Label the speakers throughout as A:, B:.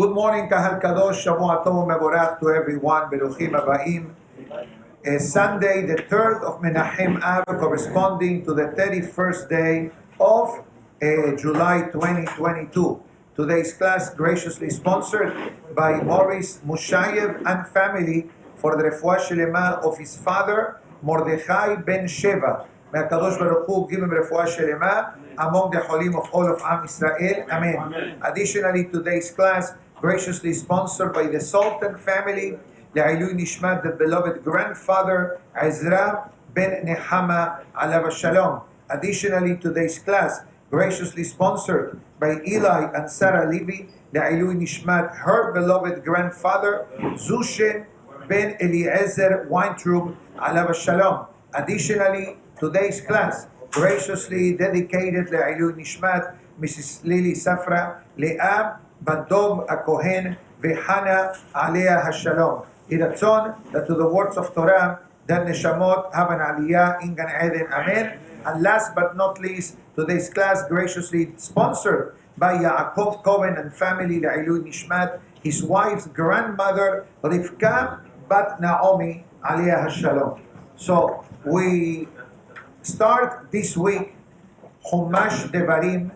A: Good morning, Kahal Kadosh, Shavua Tov Mevorach to everyone, Beruchim Abaim. Sunday, the 3rd of Menachem Av, corresponding to the 31st day of July 2022. Today's class graciously sponsored by Maurice Mushayev and family for the Refuah Shelema of his father, Mordechai ben Sheva. May HaKadosh Baruch Hu give him Refuah Shelema among the Cholim of all of Am Israel. Amen. Amen. Additionally, today's class graciously sponsored by the Sultan family, Le'ilui Nishmat, the beloved grandfather, Ezra ben Nehama, alav shalom. Additionally, today's class graciously sponsored by Eli and Sara Levi, Le'ilui Nishmat, her beloved grandfather, Zushen ben Eliezer Weintraub, alav shalom. Additionally, today's class graciously dedicated Le'ilui Nishmat, Mrs. Lily Safra, Leah Bandov Akohen, Vehana Alea Hashalom. Iratzon, that to the words of Torah, that Neshamot have an Aliyah in Gan Eden. Amen. And last but not least, today's class graciously sponsored by Yaacob Cohen and family, Le'ilui Nishmat, his wife's grandmother, Rivka Bat Naomi Alea Hashalom. So we start this week Chumash Devarim,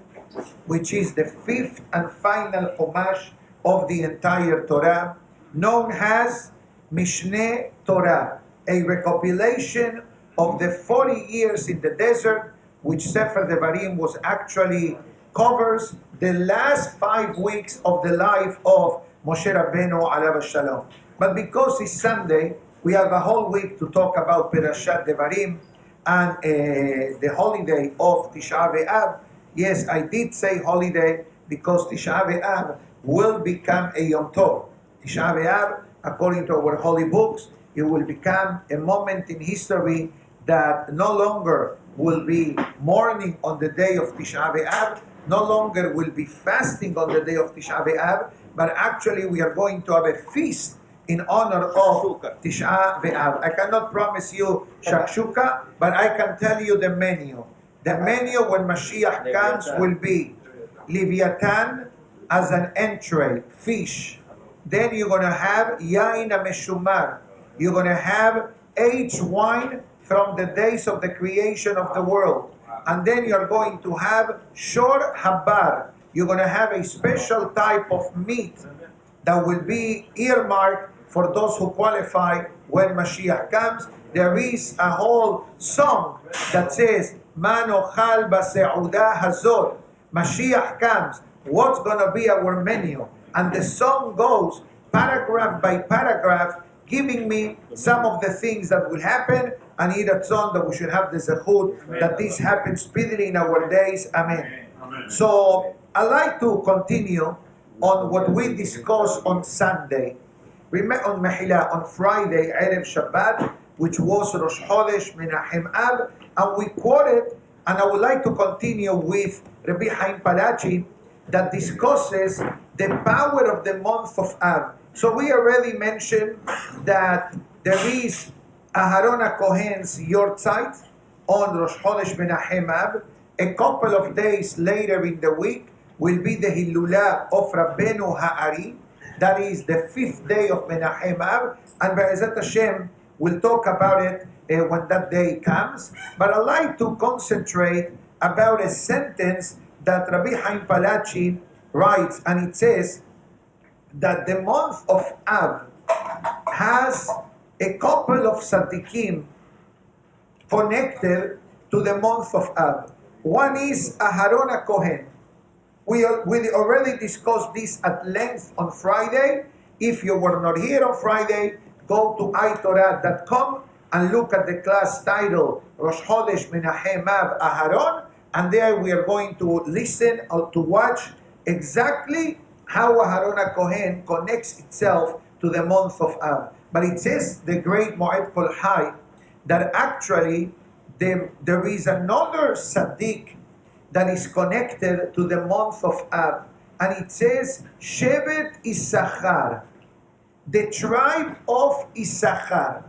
A: which is the 5th and final Chumash of the entire Torah, known as Mishneh Torah, a recopilation of the 40 years in the desert, which Sefer Devarim was actually covers the last 5 weeks of the life of Moshe Rabbeinu alav shalom. But because it's Sunday, we have a whole week to talk about Perashat Devarim and the holiday of Tisha B'Av. Yes, I did say holiday because Tisha B'Av will become a Yom Tov. Tisha B'Av, according to our holy books, it will become a moment in history that no longer will be mourning on the day of Tisha B'Av, no longer will be fasting on the day of Tisha B'Av, but actually we are going to have a feast in honor of Tisha B'Av. I cannot promise you shakshuka, but I can tell you the menu. The menu when Mashiach comes will be Leviathan as an entree, fish. Then you're going to have Yain HaMeshumar. You're going to have aged wine from the days of the creation of the world. And then you're going to have Shor Habar. You're going to have a special type of meat that will be earmarked for those who qualify when Mashiach comes. There is a whole song that says, Man ochal b'se'udah hazot. Mashiach comes. What's going to be our menu? And the song goes paragraph by paragraph, giving me some of the things that will happen, and Yiratzon that we should have the zechut that this happens speedily in our days. Amen. Amen. So I'd like to continue on what we discussed on Sunday. On Mehillah, on Friday, Erev Shabbat, which was Rosh Chodesh Menachem Av, and we quoted, and I would like to continue with Rabbi Chaim Palachi, that discusses the power of the month of Av. So we already mentioned that there is Aharon HaKohen's Yortzeit on Rosh Chodesh Menachem Av. A couple of days later in the week will be the Hilulah of Rabbeinu Ha'ari. That is the 5th day of Menachem Av. And Be'ezat Hashem, we'll talk about it when that day comes. But I'd like to concentrate about a sentence that Rabbi Chaim Palachi writes, and it says that the month of Av has a couple of tzaddikim connected to the month of Av. One is Aharon HaKohen. We already discussed this at length on Friday. If you were not here on Friday, go to itorah.com and look at the class title Rosh Chodesh Menachem Av Aharon, and there we are going to listen or to watch exactly how Aharon HaKohen connects itself to the month of Av. But it says the great Moed Kol Hai that actually there is another tzaddik that is connected to the month of Av, and it says Shevet Issachar, the tribe of Issachar.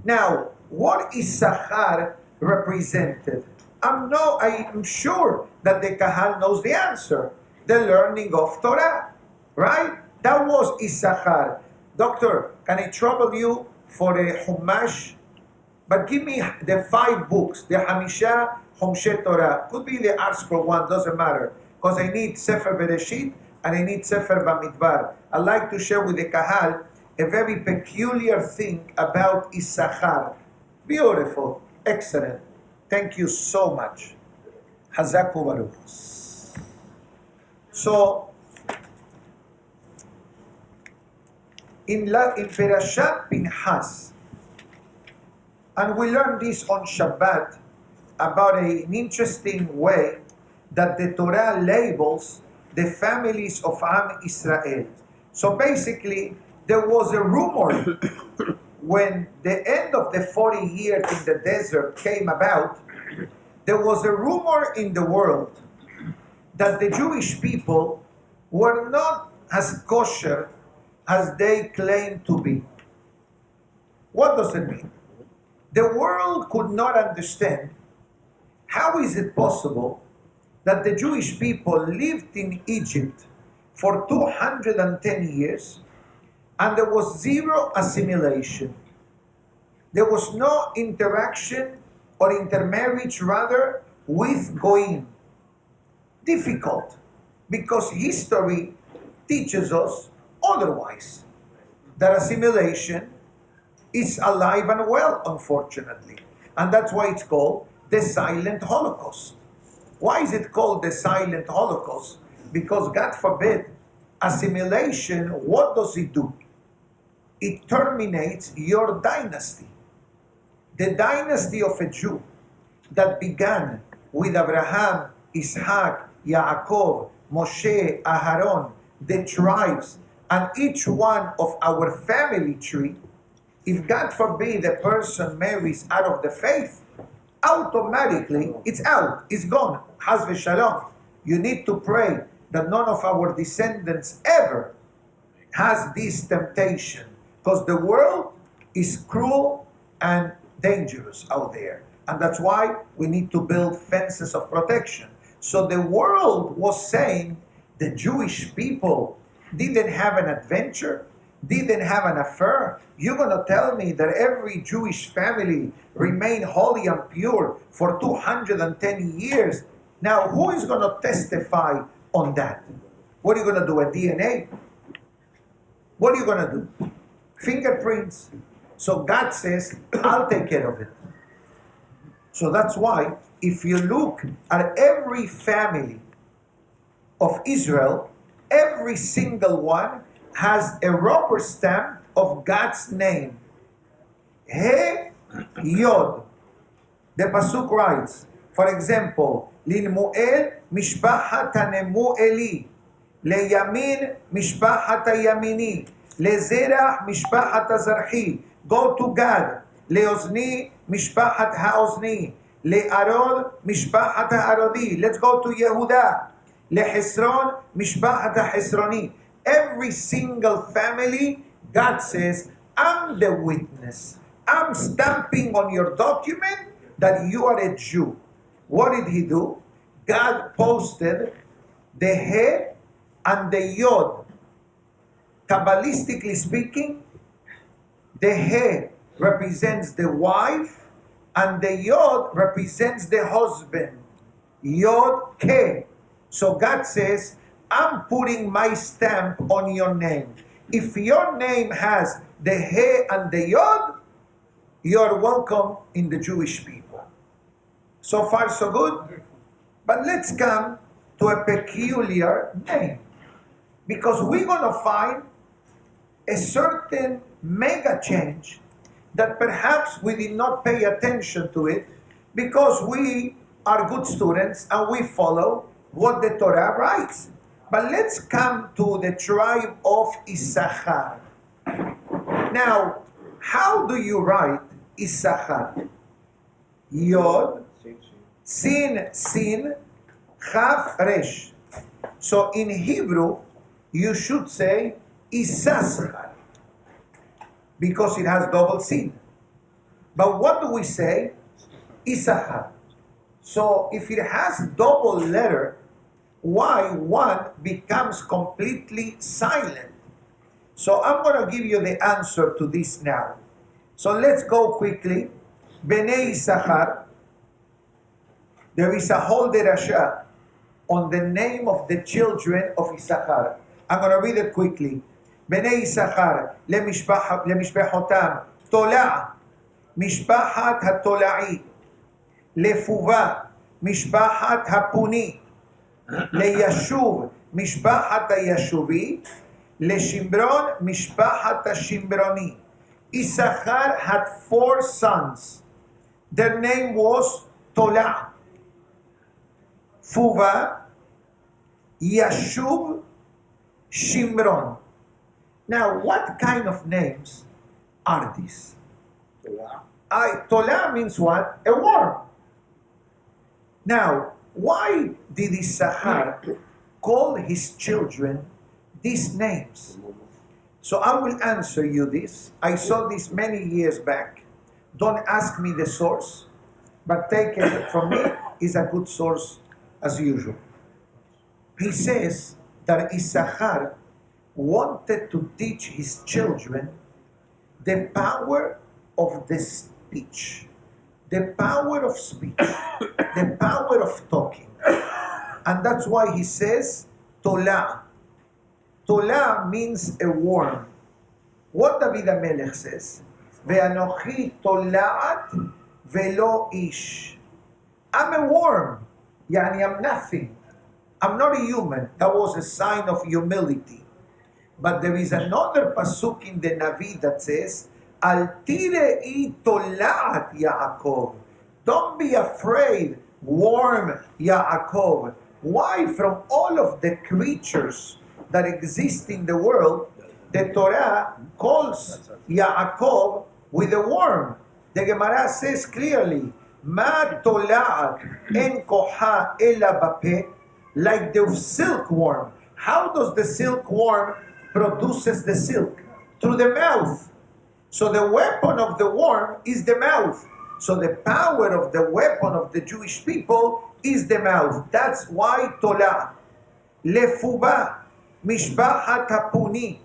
A: Now, what Issachar represented? I'm sure that the Kahal knows the answer. The learning of Torah, right? That was Issachar. Doctor, can I trouble you for a Humash? But give me the 5 books, the Hamisha Mishneh Torah. Could be the Art Scroll one, doesn't matter. Because I need Sefer Bereshit and I need Sefer Bamidbar. I'd like to share with the Kahal a very peculiar thing about Issachar. Beautiful, excellent. Thank you so much. Hazaku Baruch. So, in Perashat Pinchas, and we learned this on Shabbat about an interesting way that the Torah labels the families of Am Israel. So basically, there was a rumor when the end of the 40 years in the desert came about, there was a rumor in the world that the Jewish people were not as kosher as they claimed to be. What does it mean? The world could not understand how is it possible that the Jewish people lived in Egypt for 210 years and there was zero assimilation. There was no interaction or intermarriage rather with Goyim. Difficult, because history teaches us otherwise, that assimilation is alive and well, unfortunately. And that's why it's called the Silent Holocaust. Why is it called the Silent Holocaust? Because, God forbid, assimilation, what does it do? It terminates your dynasty. The dynasty of a Jew that began with Abraham, Isaac, Yaacob, Moshe, Aharon, the tribes, and each one of our family tree, if God forbid a person marries out of the faith, automatically it's out, it's gone. Haz v'shalom. You need to pray that none of our descendants ever has this temptation, because the world is cruel and dangerous out there. And that's why we need to build fences of protection. So the world was saying the Jewish people didn't have an adventure, didn't have an affair. You're going to tell me that every Jewish family remained holy and pure for 210 years. Now, who is going to testify on that? What are you going to do, a DNA? What are you going to do? Fingerprints. So God says, I'll take care of it. So that's why, if you look at every family of Israel, every single one has a rubber stamp of God's name. He Yod. The Pasuk writes, for example, Lilmuel Mishpachat HaNemueli, Leyamin Mishpachat HaYamini, Lezerach Mishpachat HaZarchi. Go to God. Leozni Mishpachat HaOzni, Le'arod Mishpachat HaArodi. Let's go to Yehuda. Lehesron Mishpachat HaHesroni. Every single family, God says, I'm the witness. I'm stamping on your document that you are a Jew. What did he do? God posted the He and the Yod. Kabbalistically speaking, the He represents the wife and the Yod represents the husband. Yod Ke. So God says, I'm putting my stamp on your name. If your name has the He and the Yod, you're welcome in the Jewish people. So far, so good. But let's come to a peculiar name. Because we're going to find a certain mega change that perhaps we did not pay attention to it because we are good students and we follow what the Torah writes. But let's come to the tribe of Issachar. Now, how do you write Issachar? Yod, Sin, Sin, Chaf, Resh. So in Hebrew, you should say Issachar, because it has double sin. But what do we say? Issachar. So if it has double letter, why one becomes completely silent? So I'm going to give you the answer to this now. So let's go quickly. Bnei Issachar. There is a whole derasha on the name of the children of Issachar. I'm going to read it quickly. Bnei Issachar למשפחותם תולע משפחת התולעי, לפובה משפחת הפוני, לישוב משפחת הישובי, לשמרון משפחת השמרוני. Issachar had 4 sons. Their name was Tola, Fuva, Yashub, Shimron. Now, what kind of names are these? Tola means what? A worm. Now, why did Issachar call his children these names? So I will answer you this. I saw this many years back. Don't ask me the source, but take it from me. Is a good source as usual. He says that Issachar wanted to teach his children the power of the speech, the power of speech, the power of talking. And that's why he says Tola. Tola means a worm. What David HaMelech says? Ve'anochi tola'at ve'lo ish. I'm a worm. Yani I'm nothing. I'm not a human. That was a sign of humility. But there is another pasuk in the Navi that says, Al tirei tola'at Yaakov. Don't be afraid, worm Yaakov. Why? From all of the creatures that exist in the world, the Torah calls Yaakov with a worm. The Gemara says clearly, Ma tola'at en koha ela bape, like the silkworm. How does the silkworm produces the silk? Through the mouth. So the weapon of the worm is the mouth. So the power of the weapon of the Jewish people is the mouth. That's why Tola. Lefuba, Mishbachat Hapuni.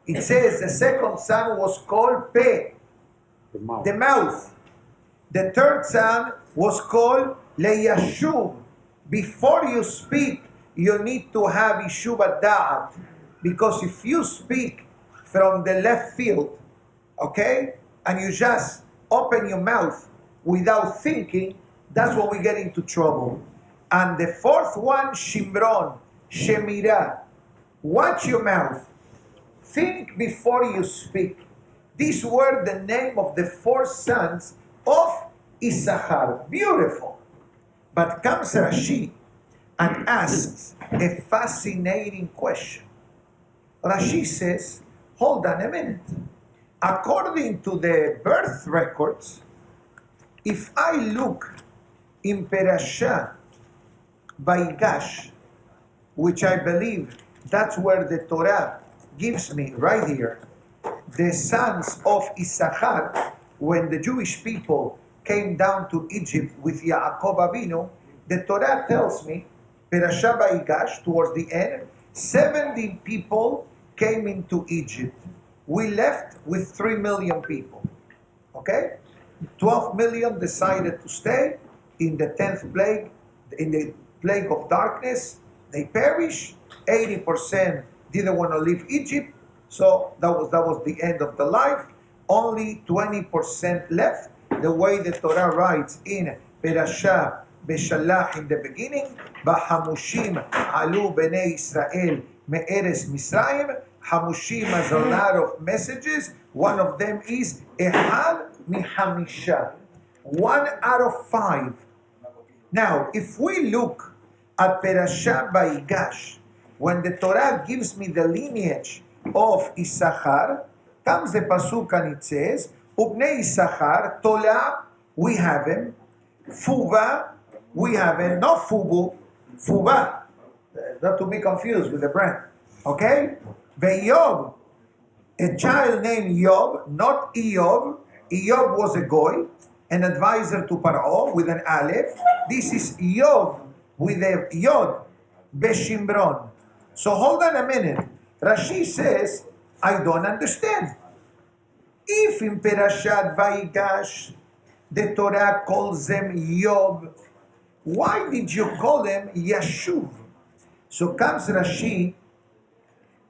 A: It says the second son was called Pe, the mouth. The third son was called Leyashub. Before you speak, you need to have Yishub Da'at. Because if you speak from the left field, okay, and you just open your mouth without thinking, that's when we get into trouble. And the fourth one, Shimron, Shemira. Watch your mouth. Think before you speak. These were the name of the 4 sons of Issachar. Beautiful. But comes Rashi and asks a fascinating question. Rashi says, hold on a minute. According to the birth records, if I look in Perashah Vayigash, which I believe that's where the Torah gives me right here, the sons of Issachar, when the Jewish people came down to Egypt with Yaacob Avinu, the Torah tells me, Perashah Vayigash, towards the end, 70 people came into Egypt. We left with 3 million people. Okay? 12 million decided to stay in the 10th plague, in the plague of darkness. They perished. 80% didn't want to leave Egypt. So that was the end of the life. Only 20% left. The way the Torah writes in Perashah Beshalach in the beginning, Bahamushim alu bnei Israel me'eres Misraim. Hamushim has a lot of messages. One of them is Ehad mihamisha. 1 out of 5. Now, if we look at Perashah Vayigash, when the Torah gives me the lineage of Issachar, comes the pasuk and it says, Ubnei Issachar, Tola, we have him. Fuva, we have him. Not Fubu, Fuba. Not to be confused with the brand. Okay? Ve'Yob, a child named Yob, not Eyob. Eyob was a goy, an advisor to Paro with an Aleph. This is Yob with a Yod, Beshimron. So hold on a minute. Rashi says I don't understand. If in Perashat Vayigash the Torah calls them Yob, why did you call them Yashuv? So comes Rashi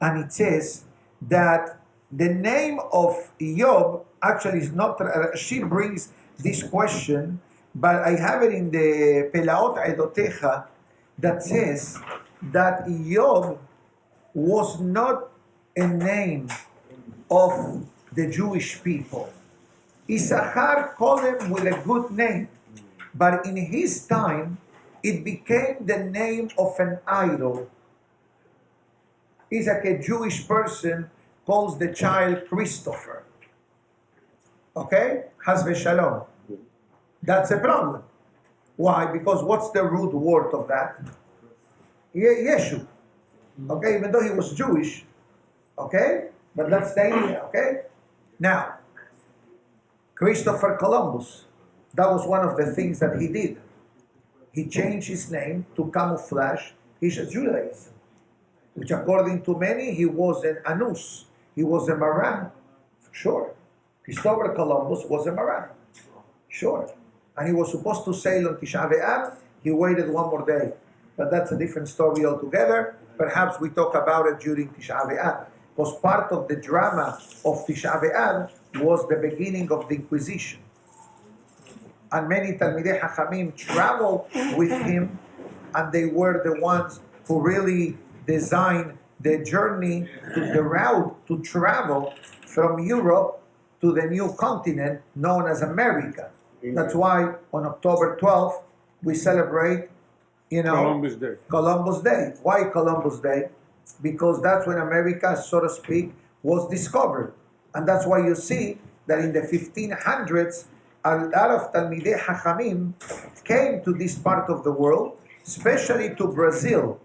A: and it says that the name of Yob actually is not, Rashi brings this question, but I have it in the Pelaot Edotecha that says that Yob was not a name of the Jewish people. Issachar called him with a good name, but in his time, it became the name of an idol. It's like a Jewish person calls the child Christopher. Okay? Chas v'shalom. That's a problem. Why? Because what's the root word of that? Yeshu. Okay? Even though he was Jewish. Okay? But that's the idea. Okay? Now, Christopher Columbus, that was one of the things that he did. He changed his name to camouflage his Judaism, which according to many, he was an Anus. He was a Maran, for sure. Christopher Columbus was a Maran, sure. And he was supposed to sail on Tisha B'Av. He waited one more day. But that's a different story altogether. Perhaps we talk about it during Tisha B'Av. Because part of the drama of Tisha B'Av was the beginning of the Inquisition. And many Talmidei Chachamim traveled with him, and they were the ones who really designed the journey, the route to travel from Europe to the new continent known as America. That's why on October 12th we celebrate,
B: Columbus Day.
A: Columbus Day. Why Columbus Day? Because that's when America, so to speak, was discovered. And that's why you see that in the 1500s, a lot of Talmidei Chachamim came to this part of the world, especially to Brazil.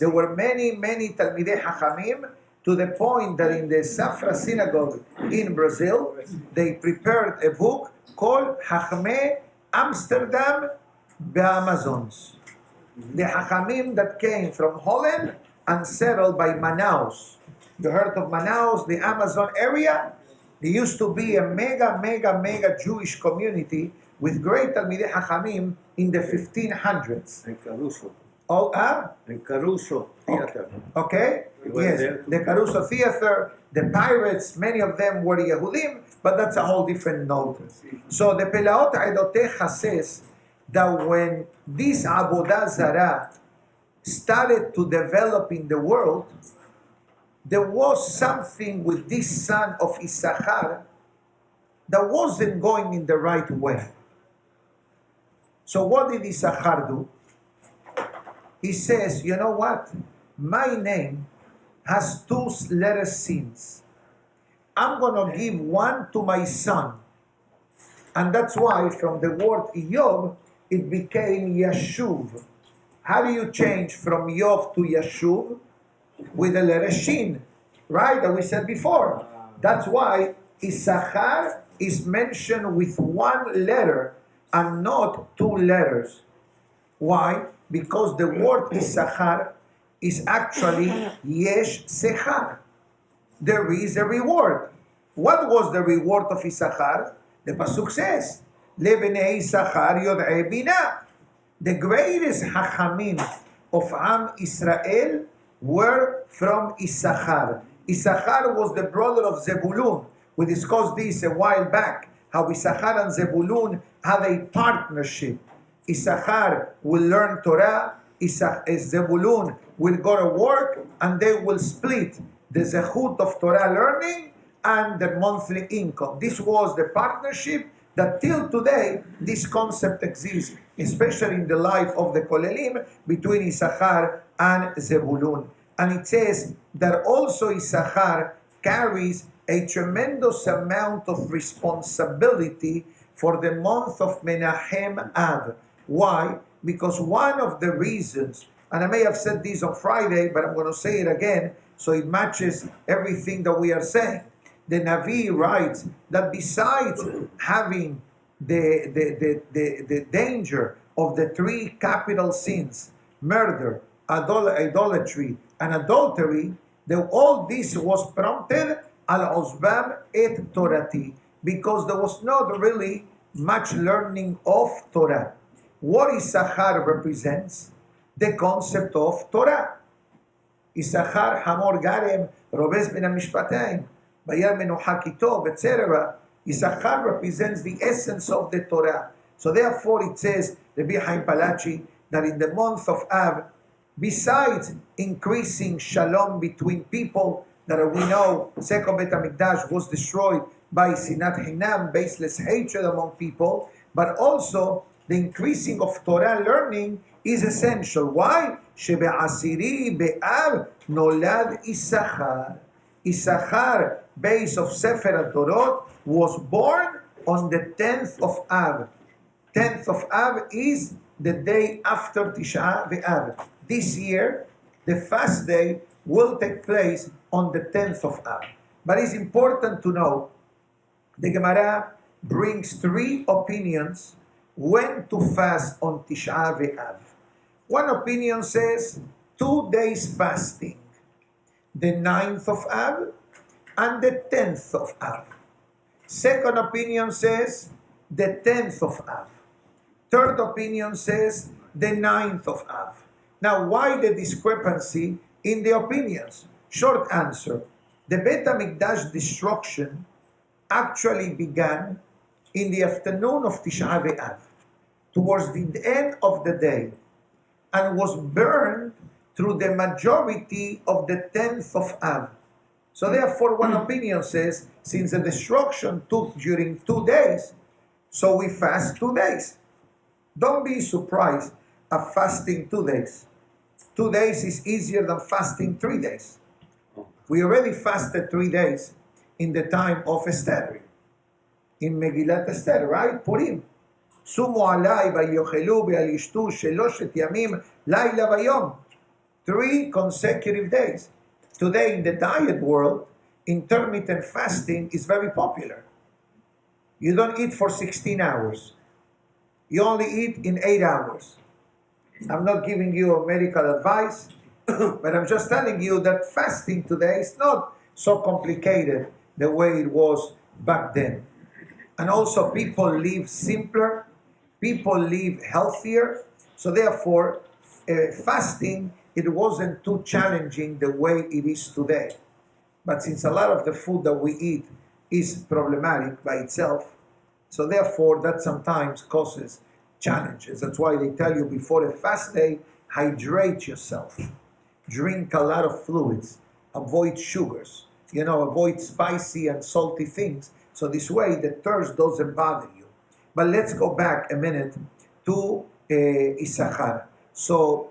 A: There were many Talmidei Chachamim, to the point that in the Safra Synagogue in Brazil, they prepared a book called Chachmei Amsterdam Be'Amazons. The Chachamim that came from Holland and settled by Manaus. You heard of Manaus, the Amazon area? There used to be a mega Jewish community with great Talmidei Chachamim in the 1500s.
B: And Caruso.
A: Oh,
B: And Caruso Theater.
A: Okay? Yes, the Caruso Theater, the pirates, many of them were Yehudim, but that's a whole different note. So the Pelaot Edotecha says that when this Avodah Zarah started to develop in the world, there was something with this son of Issachar that wasn't going in the right way. So what did Issachar do? He says, you know what? My name has two letter sins. I'm going to give one to my son. And that's why from the word Yob, it became Yashuv. How do you change from Yob to Yashuv? With the letter Shin, right? That we said before. That's why Issachar is mentioned with one letter and not two letters. Why? Because the word Issachar is actually Yesh Sechar. There is a reward. What was the reward of Issachar? The Pasuk says, Lebnei Issachar Yod'ei Binah. The greatest Hachamim of Am Israel were from Issachar. Issachar was the brother of Zebulun. We discussed this a while back, how Issachar and Zebulun have a partnership. Issachar will learn Torah, Zebulun will go to work, and they will split the zechut of Torah learning and the monthly income. This was the partnership that till today this concept exists, especially in the life of the Kolelim between Issachar and Zebulun. And it says that also Issachar carries a tremendous amount of responsibility for the month of Menachem Av. Why? Because one of the reasons, and I may have said this on Friday, but I'm going to say it again so it matches everything that we are saying. The Navi writes that besides having the danger of the three capital sins, murder, idolatry, and adultery, all this was prompted al-uzbam et torati, because there was not really much learning of Torah. What Issachar represents? The concept of Torah. Issachar hamor garem robes ben hamishpatim bayar menucha kitov, etc. Issachar represents the essence of the Torah. So therefore it says, Rabbi Chaim Palachi, that in the month of Av, besides increasing shalom between people, that we know Second Bet HaMikdash was destroyed by sinat hinam, baseless hatred among people, but also the increasing of Torah learning is essential. Why? Shebe'asiri be'av nolad Issachar. Issachar, base of Sefer HaTorot, was born on the 10th of Av. 10th of Av is the day after Tisha B'Av. This year, the fast day will take place on the 10th of Av. But it's important to know, the Gemara brings 3 opinions when to fast on Tisha B'Av. One opinion says 2 days fasting, the 9th of Av and the 10th of Av. Second opinion says the 10th of Av. Third opinion says the 9th of Av. Now, why the discrepancy in the opinions? Short answer. The Bet HaMikdash destruction actually began in the afternoon of Tisha B'Av, towards the end of the day, and was burned through the majority of the 10th of Av. So therefore, one opinion says, since the destruction took during 2 days, so we fast 2 days. Don't be surprised at fasting 2 days. 2 days is easier than fasting 3 days. We already fasted 3 days in the time of Esther, in Megillat Esther, right? Purim. Sumu alai vayochelu ve'alishtu sheloshet yamim laila vayom. 3 consecutive days. Today in the diet world, intermittent fasting is very popular. You don't eat for 16 hours. You only eat in 8 hours. I'm not giving you a medical advice, but I'm just telling you that fasting today is not so complicated the way it was back then. And also people live simpler, people live healthier, so therefore fasting, it wasn't too challenging the way it is today. But since a lot of the food that we eat is problematic by itself, so therefore that sometimes causes challenges. That's why they tell you before a fast day, hydrate yourself. Drink a lot of fluids. Avoid sugars. Avoid spicy and salty things. So this way the thirst doesn't bother you. But let's go back a minute to Issachar. So,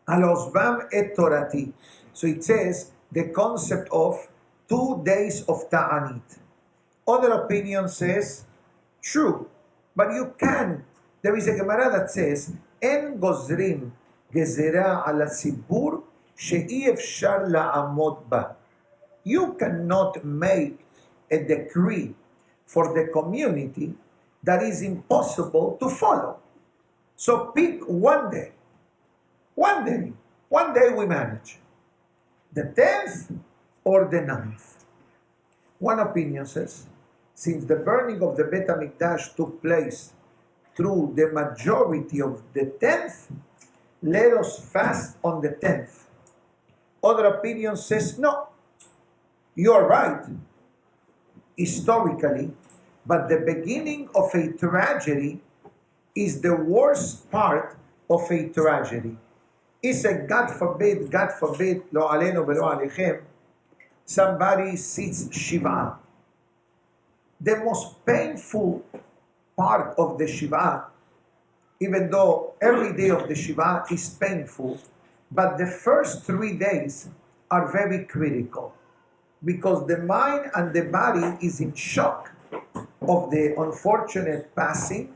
A: Al-Ozbam et Torati. So it says the concept of 2 days of Ta'anit. Other opinion says, true, but you can. There is a Gemara that says, En gozrim gezerah ala sibur she'i efshar la'amod ba. You cannot make a decree for the community that is impossible to follow. So pick 1 day. 1 day. 1 day we manage. The 10th or the 9th. One opinion says, since the burning of the Bet HaMikdash took place through the majority of the 10th, let us fast on the 10th. Other opinion says, no, you're right, historically, but the beginning of a tragedy is the worst part of a tragedy. It's a God forbid, lo alenu velo alechem, somebody sits Shiva. The most painful part of the Shiva, even though every day of the Shiva is painful, but the first 3 days are very critical because the mind and the body is in shock of the unfortunate passing,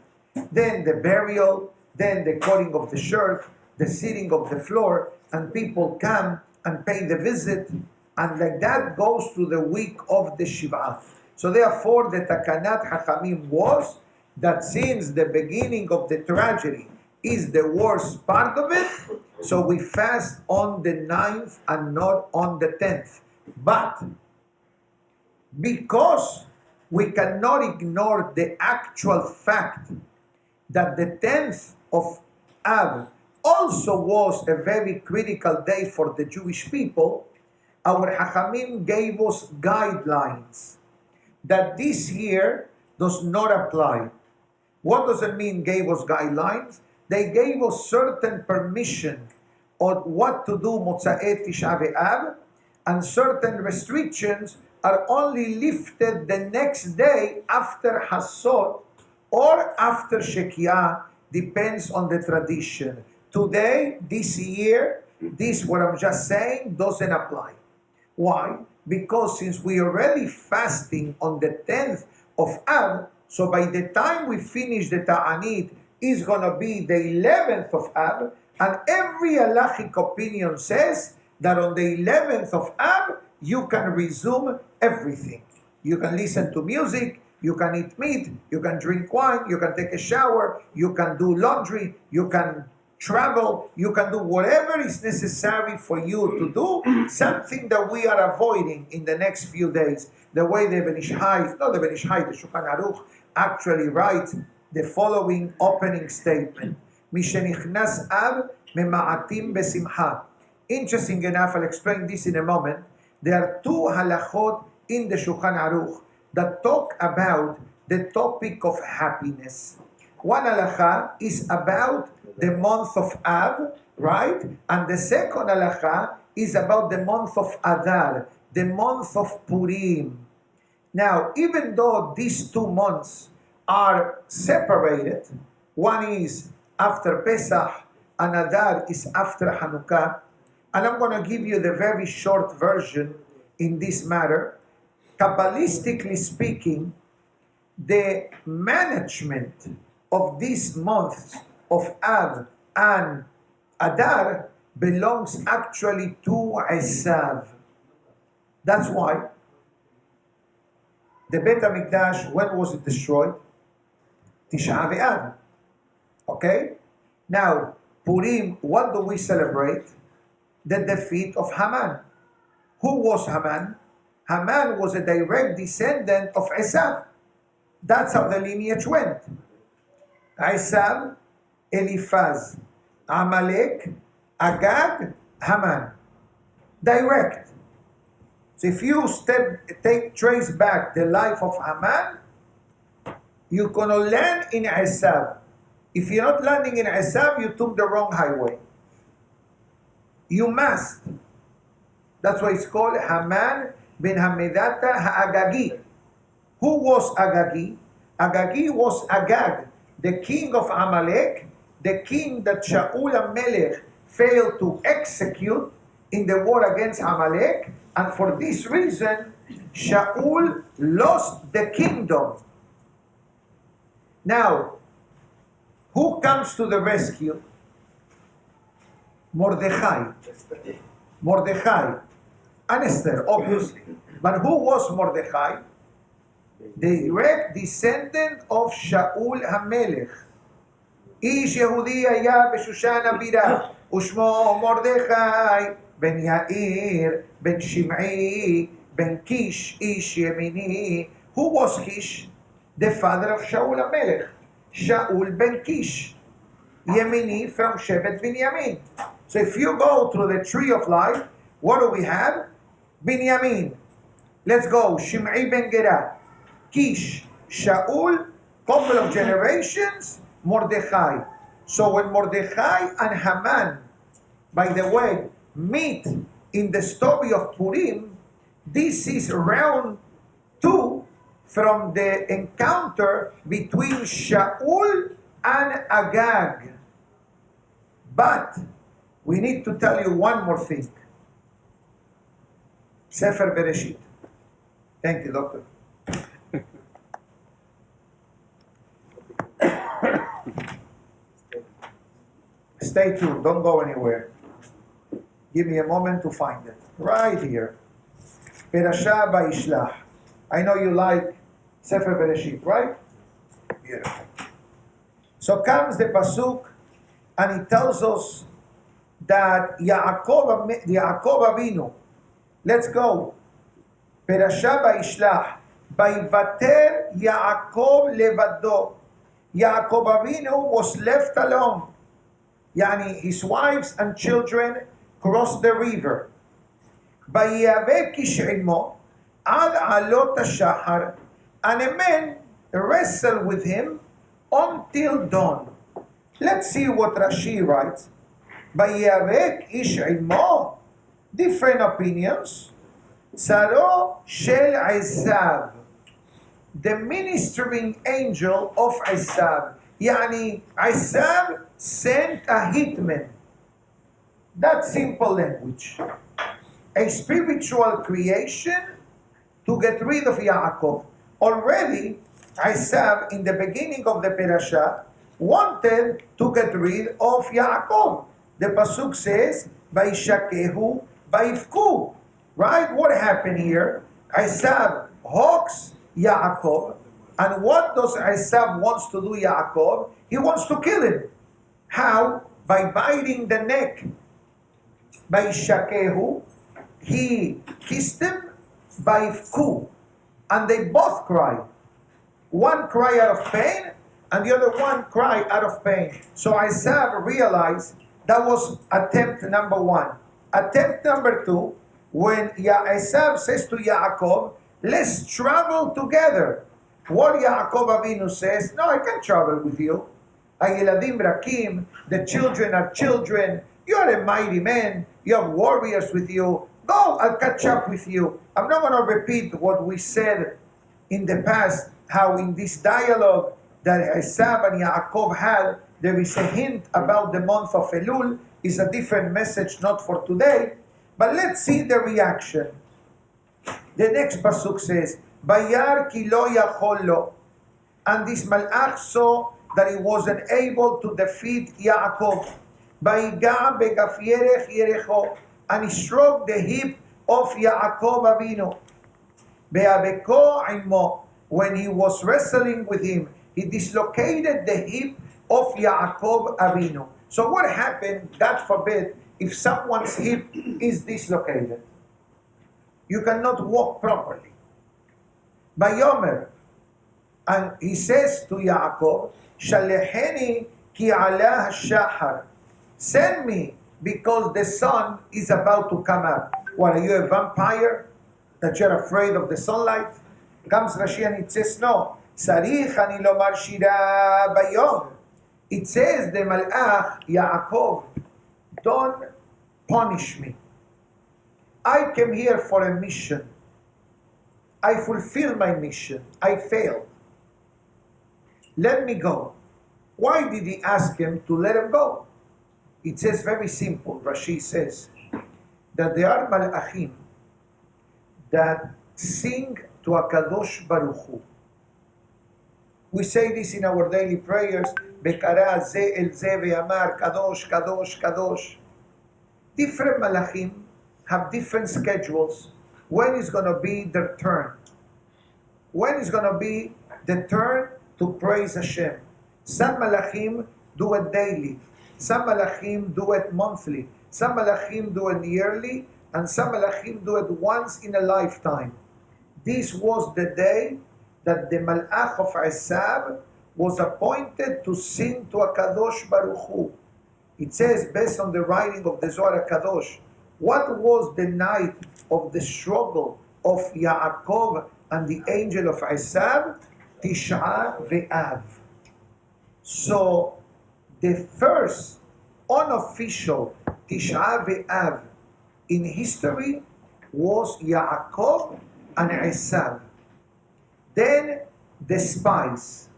A: then the burial, then the cutting of the shirt, the sitting of the floor, and people come and pay the visit, and like that goes through the week of the Shiva. So therefore the Takanat Hachamim was that since the beginning of the tragedy is the worst part of it, so we fast on the 9th and not on the 10th. But because we cannot ignore the actual fact that the 10th of Av also was a very critical day for the Jewish people, our Hachamim gave us guidelines that this year does not apply. What does it mean, gave us guidelines? They gave us certain permission on what to do Motza'e Tisha B'Av, and certain restrictions are only lifted the next day after Hasod or after Shekiah, depends on the tradition. Today, this year, this what I'm just saying doesn't apply. Why? Because since we are already fasting on the 10th of Av, so by the time we finish the Ta'anit, it's going to be the 11th of Av, and every halachic opinion says that on the 11th of Av, you can resume everything. You can listen to music, you can eat meat, you can drink wine, you can take a shower, you can do laundry, you can travel, you can do whatever is necessary for you to do, something that we are avoiding in the next few days. The way the Ben Ish Hai, not the Ben Ish Hai, the Shulchan Aruch actually writes the following opening statement. Mishenichnas Av mema'atim besimcha. Interesting enough, I'll explain this in a moment. There are two halachot in the Shulchan Aruch that talk about the topic of happiness. One halacha is about the month of Av, right? And the second halacha is about the month of Adar, the month of Purim. Now, even though these 2 months are separated, one is after Pesach and Adar is after Hanukkah, and I'm going to give you the very short version in this matter. Kabbalistically speaking, the management of these months of Av and Adar belongs actually to Esab. That's why the Beit HaMikdash, when was it destroyed? Tisha B'Av. Okay? Now, Purim, what do we celebrate? The defeat of Haman. Who was Haman? Haman was a direct descendant of Esab. That's how the lineage went. Esab, Eliphaz, Amalek, Agag, Haman. Direct. So if you trace back the life of Haman, you're going to land in Esab. If you're not landing in Esab, you took the wrong highway. You must. That's why it's called Haman ben Hamedata Ha'agagi. Who was Agagi? Agagi was Agag, the king of Amalek, the king that Shaul HaMelech failed to execute in the war against Amalek, and for this reason, Shaul lost the kingdom. Now, who comes to the rescue? Mordechai. Mordechai. And Esther, obviously. But who was Mordechai? The direct descendant of Shaul HaMelech. איש יהודי היה בשושן הבירה, ושמו מרדכי, בן יאיר, בן שמעי, בן קיש, איש ימיני. Who was Kish? The father of Shaul HaMelech. Shaul ben Kish. Yemini from Shevet Binyamin. So if you go through the tree of life, what do we have? Binyamin. Let's go. Shimei ben Gera. Kish. Shaul, couple of generations, Mordechai. So when Mordechai and Haman, by the way, meet in the story of Purim, this is round 2 from the encounter between Shaul and Agag. But we need to tell you one more thing. Sefer Bereshit. Thank you, doctor. Stay tuned, don't go anywhere. Give me a moment to find it. Right here. Perashah Ba'ishlach. I know you like Sefer Bereshit, right? Beautiful. So comes the pasuk, and it tells us that Yaacob Avinu, let's go, Perasha Vayishlach, Vayivater Yaakov levado. Yaacob Avinu was left alone. Yani his wives and children crossed the river. Vayavek ish imo ad alot hashachar, and a man wrestled with him until dawn. Let's see what Rashi writes. Vayavek ish imo, different opinions. Saro shel Esab, the ministering angel of Esab. Yani Esab sent a hitman. That's simple language. A spiritual creation to get rid of Yaakov. Already, Esab, in the beginning of the parasha, wanted to get rid of Yaakov. The pasuk says, "Vayishakehu, vayivku." Right? What happened here? Esab hawks Yaakov, and what does Esab wants to do? Yaakov, he wants to kill him. How? By biting the neck. Vayishakehu, he kissed him. Vayivku, and they both cry. One cry out of pain, and the other one cry out of pain. So Esab realized that was attempt number one. Attempt number two, when Esab says to Yaakov, let's travel together. What Yaacob Avinu says, no, I can't travel with you. Ayeladim rakim, the children are children. You are a mighty man. You have warriors with you. Go, I'll catch up with you. I'm not going to repeat what we said in the past, how in this dialogue that Esab and Yaakov had, there is a hint about the month of Elul. It's a different message, not for today. But let's see the reaction. The next pasuk says, Bayar ki lo yachol lo. And this malach saw that he wasn't able to defeat Yaakov. Bayiga begafierech yerecho. And he stroked the hip of Yaakov Avinu. Be'abeko imo. When he was wrestling with him, he dislocated the hip of Yaakov Avinu. So what happened, God forbid, if someone's hip is dislocated? You cannot walk properly. Bayomer, and he says to Yaakov, Shaleheni ki ala shahar. Send me because the sun is about to come up. What, are you a vampire that you're afraid of the sunlight? Comes Rashi and it says, no. Sarich ani lomar shira bayom. It says the malach, Yaakov, don't punish me. I came here for a mission. I fulfilled my mission. I failed. Let me go. Why did he ask him to let him go? It says very simple. Rashi says that there are malachim that sing to HaKadosh Baruch Hu. We say this in our daily prayers. Bekara ze el ze ve'amar kadosh, kadosh, kadosh. Different malachim have different schedules. When is going to be their turn? When is going to be the turn to praise Hashem? Some malachim do it daily. Some malachim do it monthly. Some malachim do it yearly. And some malachim do it once in a lifetime. This was the day that the malach of Esab was appointed to sing to HaKadosh Baruch Hu. It says, based on the writing of the Zohar HaKadosh, what was the night of the struggle of Yaakov and the angel of Esab? Tisha V'Av. So, the first unofficial Tisha V'Av in history was Yaakov and Esab. Then the spies.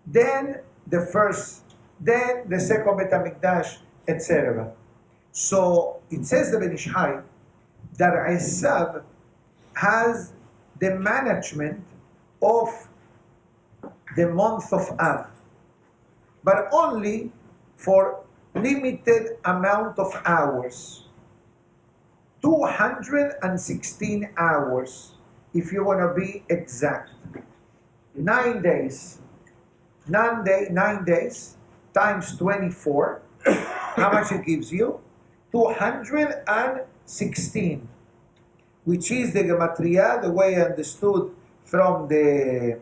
A: Then the first. Then the second Bet HaMikdash, etc. So it says the Ben Ish Hai that Esab has the management of the month of Av, but only for limited amount of hours. 216 hours, if you want to be exact. 9 days. 9 days times 24 How much it gives you? 216, which is the gematria, the way I understood from the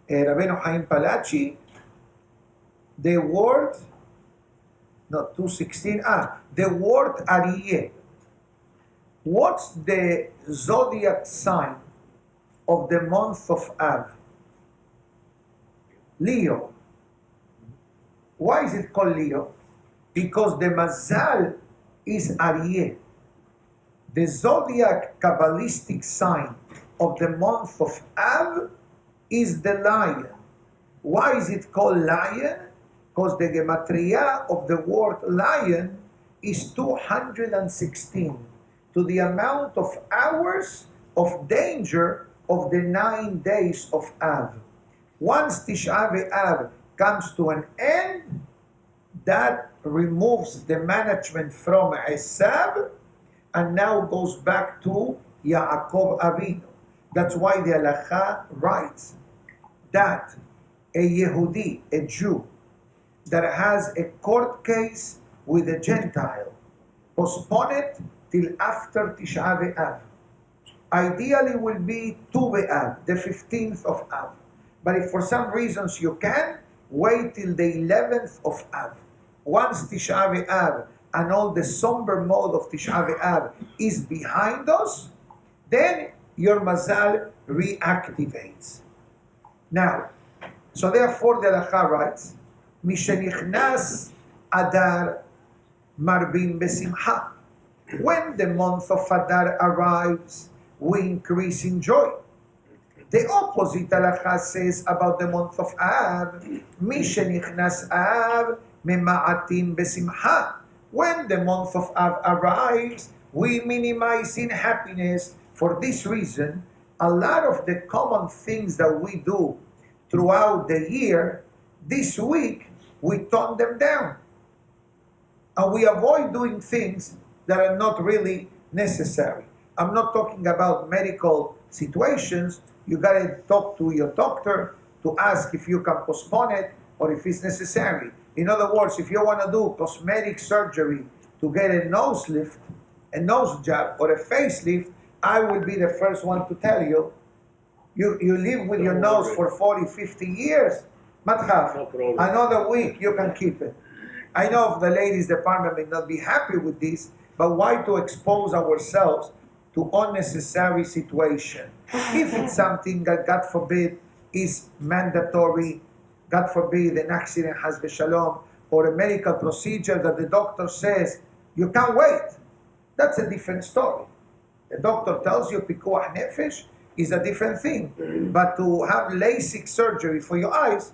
A: Rabino Chaim Palachi, the word, not 216, the word Aryeh. What's the zodiac sign of the month of Av? Leo. Why is it called Leo? Because the mazal is Aryeh. The zodiac Kabbalistic sign of the month of Av is the lion. Why is it called lion? Because the gematria of the word lion is 216, to the amount of hours of danger of the 9 days of Av. Once Tisha B'Av comes to an end, that removes the management from Esab and now goes back to Yaacob Avinu. That's why the Halacha writes that a Yehudi, a Jew, that has a court case with a Gentile, postpone it till after Tisha B'Av. Ideally will be Tu B'Av, the 15th of Av. But if for some reasons you can, wait till the 11th of Av. Once Tisha B'Av and all the somber mode of Tisha B'Av is behind us, then your mazal reactivates. Now, so therefore the Halacha writes, Mishenichnas Adar Marbim Besimcha. When the month of Adar arrives, we increase in joy. The opposite Halacha says about the month of Av, Mishenichnas Av Mema'atim Besimcha. When the month of Av arrives, we minimize in happiness. For this reason, a lot of the common things that we do throughout the year, this week, we tone them down. And we avoid doing things that are not really necessary. I'm not talking about medical situations. You got to talk to your doctor to ask if you can postpone it or if it's necessary. In other words, if you want to do cosmetic surgery to get a nose lift, a nose job, or a facelift, I will be the first one to tell you, you live with your nose for 40, 50 years, Mathaf, another week you can keep it. I know the ladies department may not be happy with this, but why to expose ourselves to unnecessary situation? If it's something that, God forbid, is mandatory, God forbid, an accident has shalom, or a medical procedure that the doctor says, you can't wait, that's a different story. The doctor tells you pikuach nefesh is a different thing. But to have LASIK surgery for your eyes,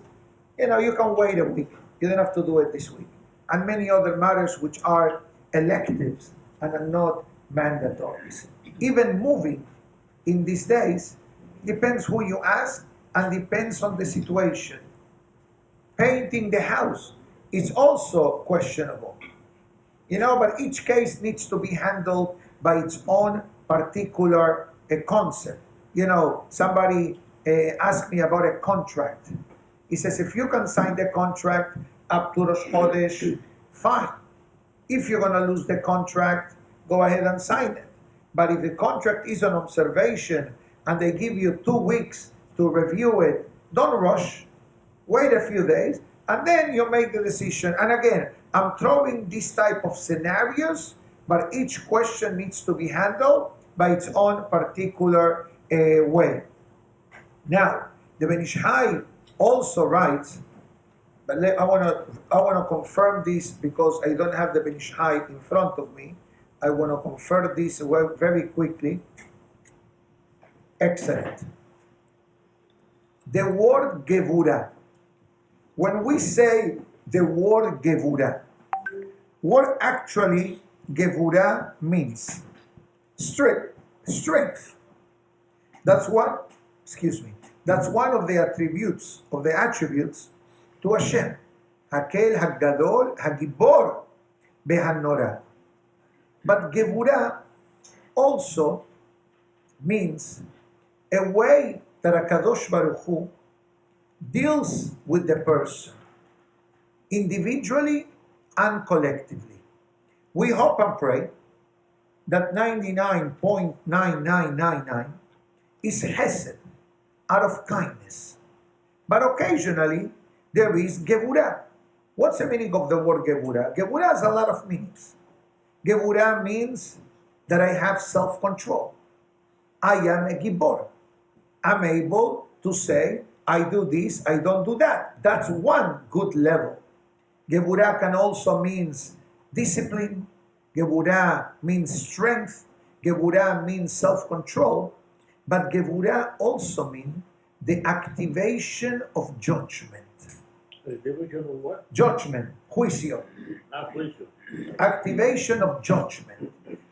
A: you can wait a week. You don't have to do it this week. And many other matters which are electives and are not mandatories. Even moving in these days depends who you ask and depends on the situation. Painting the house is also questionable. But each case needs to be handled by its own particular concept. Somebody asked me about a contract. He says, if you can sign the contract up to Rosh Chodesh, fine. If you're going to lose the contract, go ahead and sign it. But if the contract is on observation and they give you 2 weeks to review it, don't rush. Wait a few days, and then you make the decision. And again, I'm throwing this type of scenarios, but each question needs to be handled by its own particular way. Now, the Ben Ish Chai also writes, but I want to confirm this because I don't have the Ben Ish Chai in front of me. I want to confirm this very quickly. Excellent. The word Devora. When we say the word Devora, what actually Devora means? Strength. That's one of the attributes to Hashem. Hakel, Hagadol, Hagibor, Behanora. But Devora also means a way that HaKadosh Baruch Hu deals with the person, individually and collectively. We hope and pray that 99.9999 is Hesed, out of kindness. But occasionally, there is Gevura. What's the meaning of the word Gevura? Gevura has a lot of meanings. Gevura means that I have self-control. I am a Gibor. I'm able to say, I do this, I don't do that. That's one good level. Gevura can also mean discipline. Gevura means strength. Gevura means self-control. But Gevura also means the activation of judgment.
B: Activation of what?
A: Judgment, juicio.
B: Juicio.
A: Activation of judgment.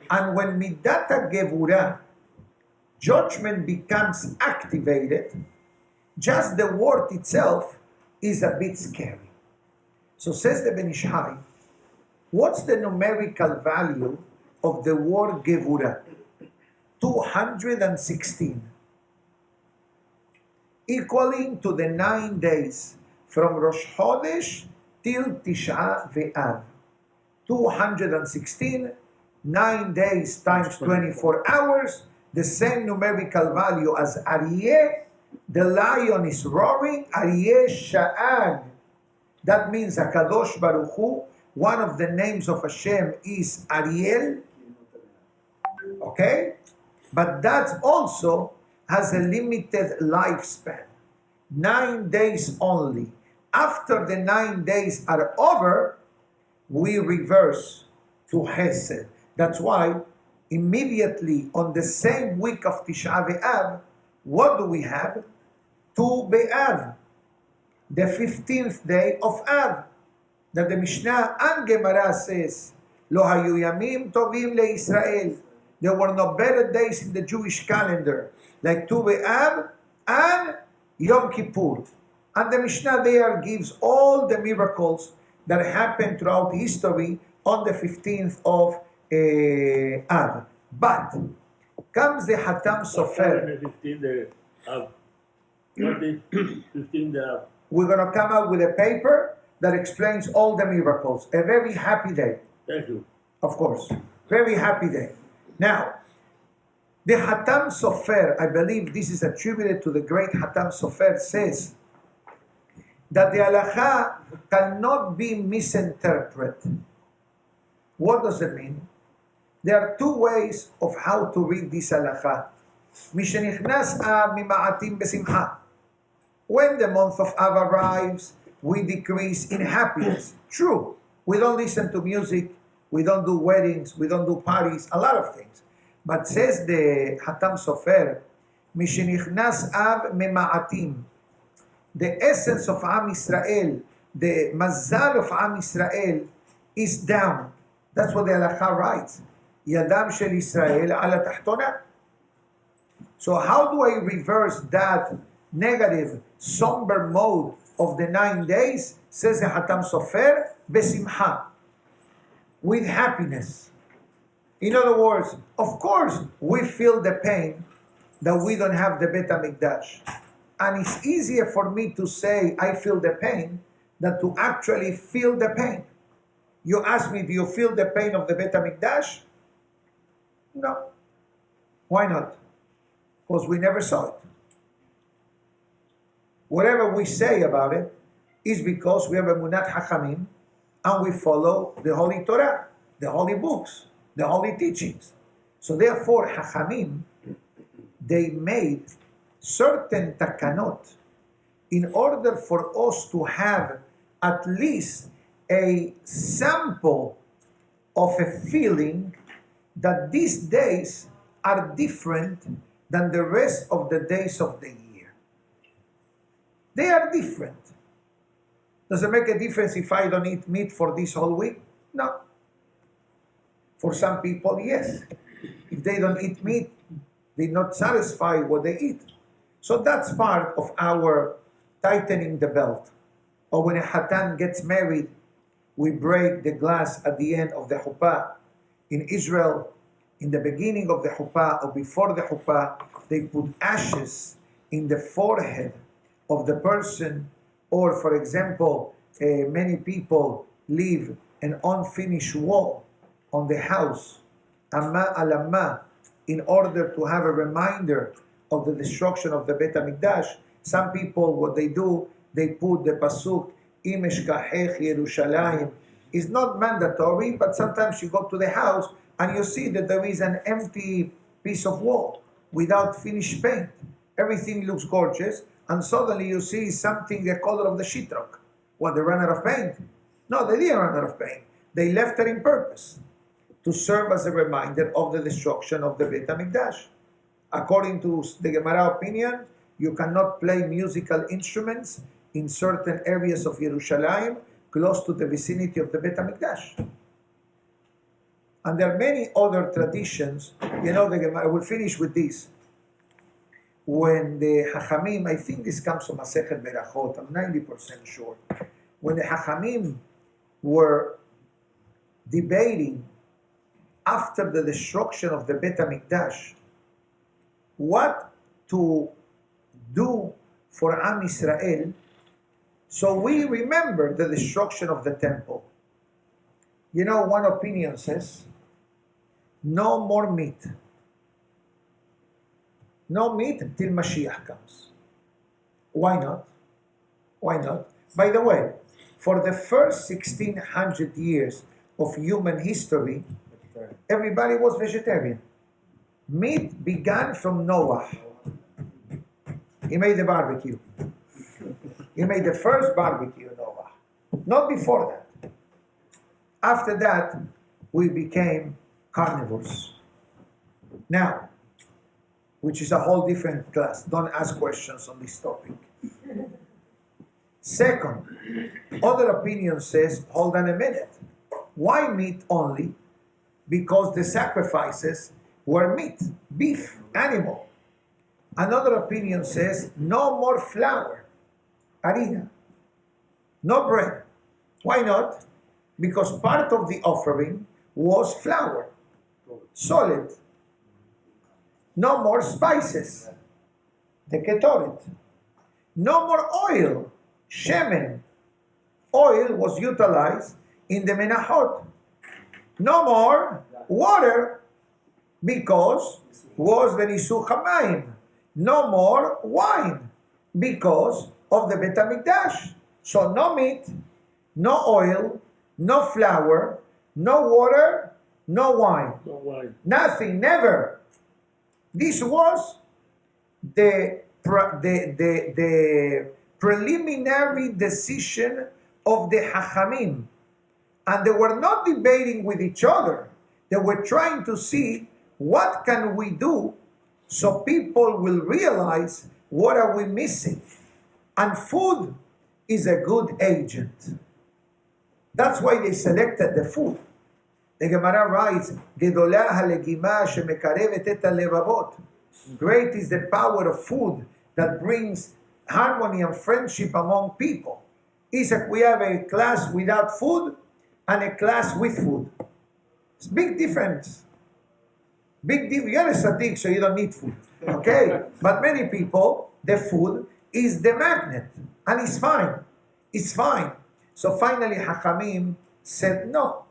A: And when midata Gevura, judgment becomes activated, just the word itself is a bit scary. So says the Ben Ish Hai, what's the numerical value of the word Gevura? 216. Equaling to the 9 days from Rosh Chodesh till Tisha B'Av. 216, 9 days times 24 hours, the same numerical value as Aryeh. The lion is roaring, Aryeh Sha'ag. That means HaKadosh Baruch Hu, one of the names of Hashem is Ariel. Okay? But that also has a limited lifespan. 9 days only. After the 9 days are over, we reverse to Hesed. That's why immediately on the same week of Tisha B'Av, what do we have? Tu B'Av, the 15th day of Av. That the Mishnah and Gemara says, Lo hayu yamim tovim leIsrael. There were no better days in the Jewish calendar, like Tu B'Av and Yom Kippur. And the Mishnah there gives all the miracles that happened throughout history on the 15th of Av. But comes the Hatam Sofer.
B: 15th of what is 15th of?
A: We're going to come out with a paper that explains all the miracles. A very happy day.
B: Thank you.
A: Of course. Very happy day. Now, the Hatam Sofer, I believe this is attributed to the great Hatam Sofer, says that the halacha cannot be misinterpreted. What does it mean? There are two ways of how to read this halacha. Mishenichnas Av mima'atim besimcha. When the month of Av arrives, we decrease in happiness. True, we don't listen to music, we don't do weddings, we don't do parties, a lot of things. But says the Hatam Sofer, Mishenichnas Av mema'atim. The essence of Am Israel, the mazal of Am Israel is down. That's what the halakha writes. Yadam shel Israel ala tahtona. So how do I reverse that negative, somber mode of the 9 days? Says the Hatam Sofer, besimcha, with happiness. In other words, of course, we feel the pain that we don't have the Bet HaMikdash. And it's easier for me to say I feel the pain than to actually feel the pain. You ask me, do you feel the pain of the Bet HaMikdash? No. Why not? Because we never saw it. Whatever we say about it is because we have a Munat Hachamim and we follow the Holy Torah, the Holy Books, the Holy Teachings. So therefore, Hachamim, they made certain takanot in order for us to have at least a sample of a feeling that these days are different than the rest of the days of the year. They are different. Does it make a difference if I don't eat meat for this whole week? No. For some people, yes. If they don't eat meat, they're not satisfied what they eat. So that's part of our tightening the belt. Or when a Hatan gets married, we break the glass at the end of the chuppah. In Israel, in the beginning of the chuppah or before the chuppah, they put ashes in the forehead of the person. Or, for example, many people leave an unfinished wall on the house, amma alamma, in order to have a reminder of the destruction of the Beit HaMikdash. Some people, what they do, they put the pasuk, Im eshkachech Yerushalayim. It's not mandatory, but sometimes you go to the house and you see that there is an empty piece of wall without finished paint. Everything looks gorgeous, and suddenly you see something the color of the sheetrock. What, they ran out of paint? No, they didn't run out of paint. They left it in purpose, to serve as a reminder of the destruction of the Beit HaMikdash. According to the Gemara opinion, you cannot play musical instruments in certain areas of Yerushalayim close to the vicinity of the Beit HaMikdash. And there are many other traditions. You know, the Gemara, I will finish with this. When the Hachamim, I think this comes from Masechet Berachot, I'm 90% sure. When the Hachamim were debating after the destruction of the Beit HaMikdash, what to do for Am Yisrael, so we remember the destruction of the temple. You know, one opinion says, no more meat. No meat till Mashiach comes. Why not? Why not? By the way, for the first 1600 years of human history, everybody was vegetarian. Meat began from Noah. He made the barbecue. He made the first barbecue, Noah. Not before that. After that, we became carnivores. Now, which is a whole different class. Don't ask questions on this topic. Second, other opinion says, hold on a minute. Why meat only? Because the sacrifices were meat, beef, animal. Another opinion says, no more flour, harina, no bread. Why not? Because part of the offering was flour, solid. No more spices, the ketoret. No more oil, shemen. Oil was utilized in the menachot. No more water, because was the nisuch hamayim. No more wine, because of the Beit HaMikdash. So no meat, no oil, no flour, no water, no wine.
B: No wine.
A: Nothing, never. This was the preliminary decision of the Hachamim. And they were not debating with each other. They were trying to see what can we do so people will realize what are we missing. And food is a good agent. That's why they selected the food. The Gemara writes, "Gedolah halegima shemekarevet et halevavot." Great is the power of food that brings harmony and friendship among people. Isaac, we have a class without food and a class with food. It's a big difference. Big difference. You're a tzaddik, so you don't need food. Okay? But many people, the food is the magnet. And it's fine. It's fine. So finally, Hachamim said, no.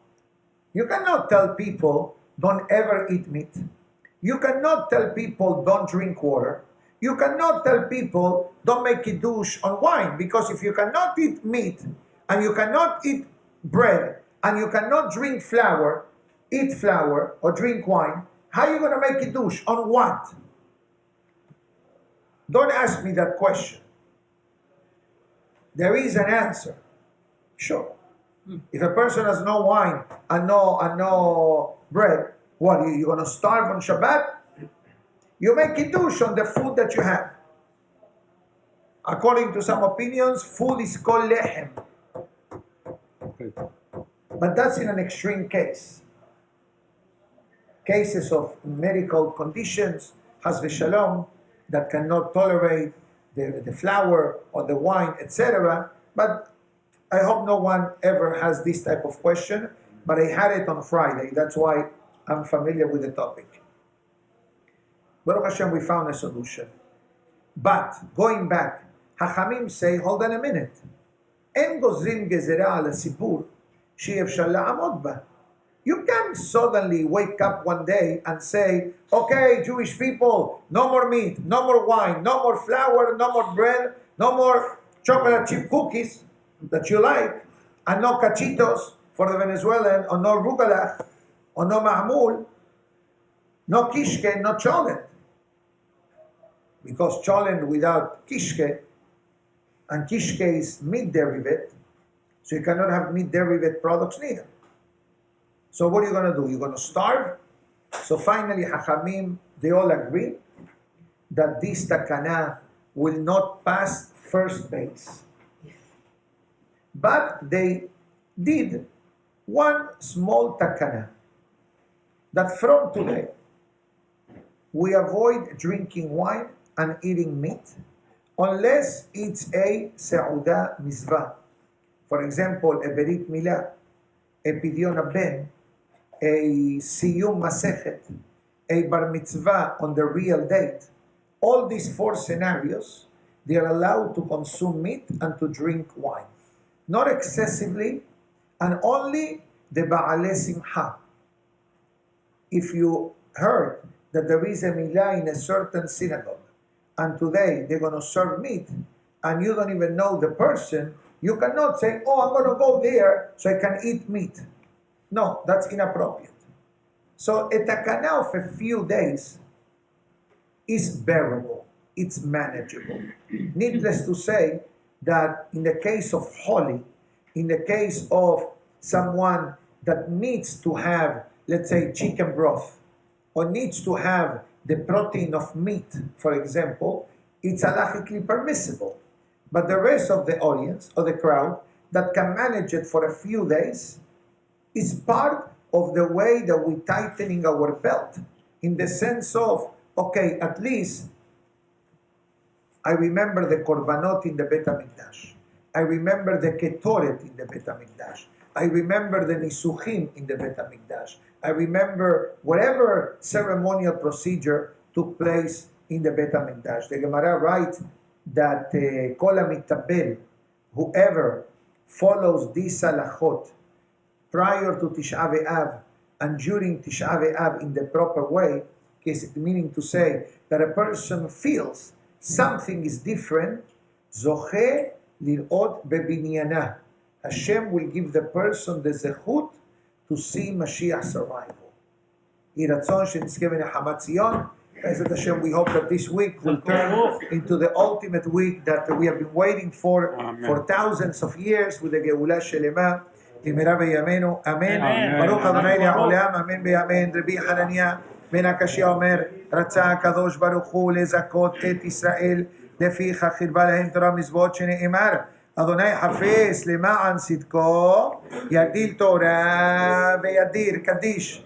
A: You cannot tell people, don't ever eat meat. You cannot tell people, don't drink water. You cannot tell people, don't make kiddush on wine. Because if you cannot eat meat, and you cannot eat bread, and you cannot drink flour, eat flour, or drink wine, how are you going to make kiddush? On what? Don't ask me that question. There is an answer. Sure. If a person has no wine and no bread, what, you're going to starve on Shabbat? You make kiddush on the food that you have. According to some opinions, food is called lechem.
B: Okay.
A: But that's in an extreme case. Cases of medical conditions, has v'shalom, that cannot tolerate the flour or the wine, etc. But I hope no one ever has this type of question, but I had it on Friday. That's why I'm familiar with the topic. Baruch Hashem, we found a solution. But, going back, Hachamim say, hold on a minute. En gozrim gezerah al sipur. שאי אפשר לעמוד בה. You can't suddenly wake up one day and say, okay, Jewish people, no more meat, no more wine, no more flour, no more bread, no more chocolate chip cookies that you like, and no cachitos for the Venezuelan, or no rugalach, or no mahmul, no kishke, no cholent. Because cholent without kishke, and kishke is meat derivative, so you cannot have meat derivative products neither. So what are you going to do? You're going to starve? So finally, Hachamim, they all agree that this takana will not pass first base. But they did one small takana, that from today, we avoid drinking wine and eating meat unless it's a Seudah Mizvah. For example, a Berit Milah, a Pidyon Ben, a Siyum Masechet, a Bar Mitzvah on the real date. All these four scenarios, they are allowed to consume meat and to drink wine. Not excessively, and only the Ba'alei Simcha. If you heard that there is a milah in a certain synagogue, and today they're going to serve meat, and you don't even know the person, you cannot say, oh, I'm going to go there so I can eat meat. No, that's inappropriate. So a takana of a few days is bearable. It's manageable. Needless to say that in the case of Holi, in the case of someone that needs to have, let's say, chicken broth, or needs to have the protein of meat, for example, it's halachically permissible. But the rest of the audience, or the crowd, that can manage it for a few days, is part of the way that we're tightening our belt, in the sense of, okay, at least I remember the korbanot in the Bet HaMikdash. I remember the ketoret in the Bet HaMikdash. I remember the nisuchim in the Bet HaMikdash. I remember whatever ceremonial procedure took place in the Bet HaMikdash. The Gemara writes that kol hamitabel, whoever follows these halachot prior to Tisha B'Av and during Tisha B'Av in the proper way, meaning to say that a person feels something is different, zoche lirot bebinyana. Hashem will give the person the zechut to see Mashiach's arrival. Yiratzon shenizkeh v'nechamat Zion. Bezrat Hashem, we hope that this week will turn into the ultimate week that we have been waiting for thousands of years with the Geulah Shelema. במהרה בימינו, אמן. ברוך אדוני לעולם, אמן ואמן. רבי חנניה בן הקשיא אומר, רצה הקדוש ברוך הוא לזכות את ישראל, לפיכך חירבה להם תורה מצוות שנאמר, אדוני חפש למען צדקו, יגדיל תורה וידיר קדיש.